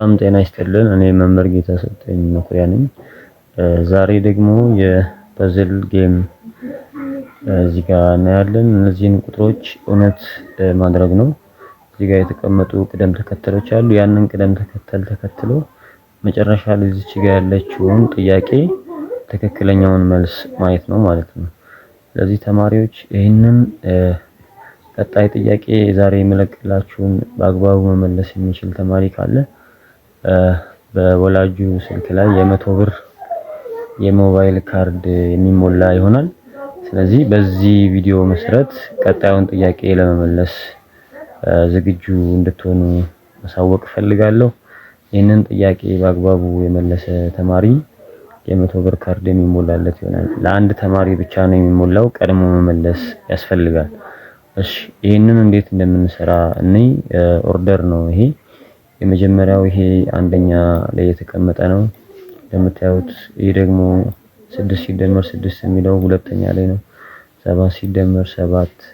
ጤና ይስጥልን። እኔ መምህር ጌታሰጠኝ መኩሪያ ነኝ። ዛሬ ደግሞ የፐዝል ጌም እዚህ ጋር እናያለን። እነዚህን ቁጥሮች እውነት ማድረግ ነው። እዚህ ጋር የተቀመጡ ቅደም ተከተሎች አሉ። ያንን ቅደም ተከተል ተከትሎ መጨረሻ ላይ እዚች ጋር ያለችውን ጥያቄ ትክክለኛውን መልስ ማየት ነው ማለት ነው። ስለዚህ ተማሪዎች ይህንን ቀጣይ ጥያቄ ዛሬ የምለቅላችሁን በአግባቡ መመለስ የሚችል ተማሪ ካለ በወላጁ ስልክ ላይ የ100 ብር የሞባይል ካርድ የሚሞላ ይሆናል። ስለዚህ በዚህ ቪዲዮ መሰረት ቀጣዩን ጥያቄ ለመመለስ ዝግጁ እንድትሆኑ ማሳወቅ ፈልጋለሁ። ይህንን ጥያቄ በአግባቡ የመለሰ ተማሪ የ100 ብር ካርድ የሚሞላለት ይሆናል። ለአንድ ተማሪ ብቻ ነው የሚሞላው፣ ቀድሞ መመለስ ያስፈልጋል። እሺ ይሄንን እንዴት እንደምንሰራ እንይ። ኦርደር ነው ይሄ። የመጀመሪያው ይሄ አንደኛ ላይ የተቀመጠ ነው እንደምታዩት። ይሄ ደግሞ 6 ሲደመር 6 የሚለው ሁለተኛ ላይ ነው። 7 ሲደመር 7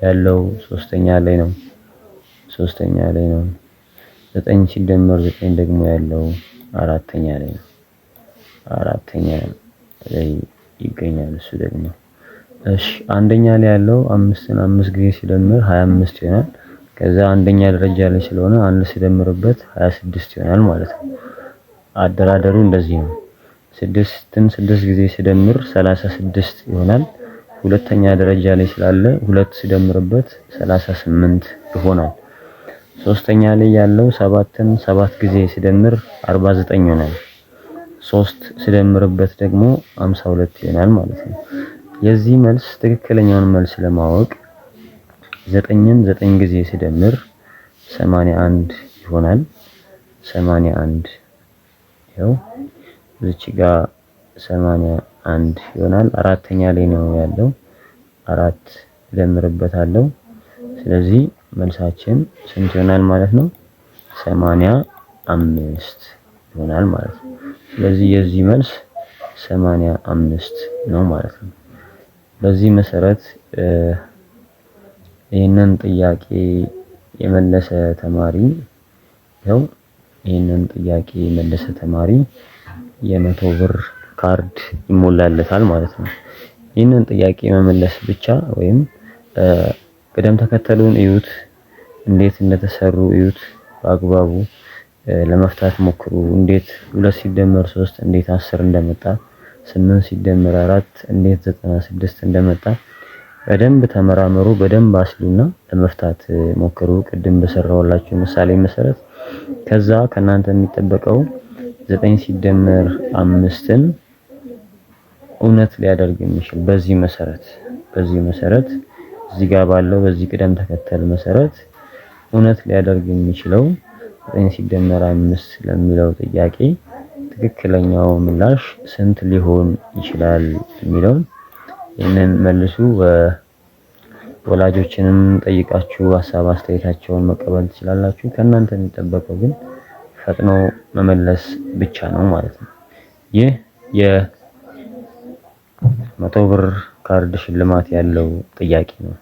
ያለው ሶስተኛ ላይ ነው። 9 ሲደመር 9 ደግሞ ያለው አራተኛ ላይ ነው። አራተኛ ላይ ይገኛል እሱ ደግሞ። እሺ አንደኛ ላይ ያለው 5ን 5 ጊዜ ሲደምር 25 ይሆናል። ከዛ አንደኛ ደረጃ ላይ ስለሆነ አንድ ሲደምርበት 26 ይሆናል ማለት ነው። አደራደሩ እንደዚህ ነው። 6ን 6 ጊዜ ሲደምር 36 ይሆናል። ሁለተኛ ደረጃ ላይ ስላለ 2 ሲደምርበት 38 ይሆናል። ሶስተኛ ላይ ያለው 7ን 7 ጊዜ ሲደምር 49 ይሆናል። 3 ሲደምርበት ደግሞ 52 ይሆናል ማለት ነው። የዚህ መልስ ትክክለኛውን መልስ ለማወቅ 9ን 9 ጊዜ ሲደምር 81 ይሆናል። 81 ይኸው እዚች ጋር 81 ይሆናል። አራተኛ ላይ ነው ያለው። 4 እደምርበታለሁ። ስለዚህ መልሳችን ስንት ይሆናል ማለት ነው? 85 ይሆናል ማለት ነው። ስለዚህ የዚህ መልስ 85 ነው ማለት ነው። በዚህ መሰረት ይህንን ጥያቄ የመለሰ ተማሪ ይህንን ጥያቄ የመለሰ ተማሪ የ100 ብር ካርድ ይሞላለታል ማለት ነው። ይህንን ጥያቄ መመለስ ብቻ ወይም ቅደም ተከተሉን እዩት፣ እንዴት እንደተሰሩ እዩት፣ በአግባቡ ለመፍታት ሞክሩ። እንዴት 2 ሲደመር 3 እንዴት 10 እንደመጣ፣ 8 ሲደመር 4 እንዴት 96 እንደመጣ በደንብ ተመራመሩ። በደንብ አስሉና ለመፍታት ሞክሩ ቅድም በሰራሁላችሁ ምሳሌ መሰረት። ከዛ ከናንተ የሚጠበቀው 9 ሲደመር 5ን እውነት ሊያደርግ የሚችል በዚህ መሰረት እዚህ ጋር ባለው በዚህ ቅደም ተከተል መሰረት እውነት ሊያደርግ የሚችለው 9 ሲደመር 5 ለሚለው ጥያቄ ትክክለኛው ምላሽ ስንት ሊሆን ይችላል የሚለውን ይህንን መልሱ። ወላጆችንም ጠይቃችሁ ሀሳብ አስተያየታቸውን መቀበል ትችላላችሁ። ከእናንተ የሚጠበቀው ግን ፈጥኖ መመለስ ብቻ ነው ማለት ነው። ይህ የ100 ብር ካርድ ሽልማት ያለው ጥያቄ ነው።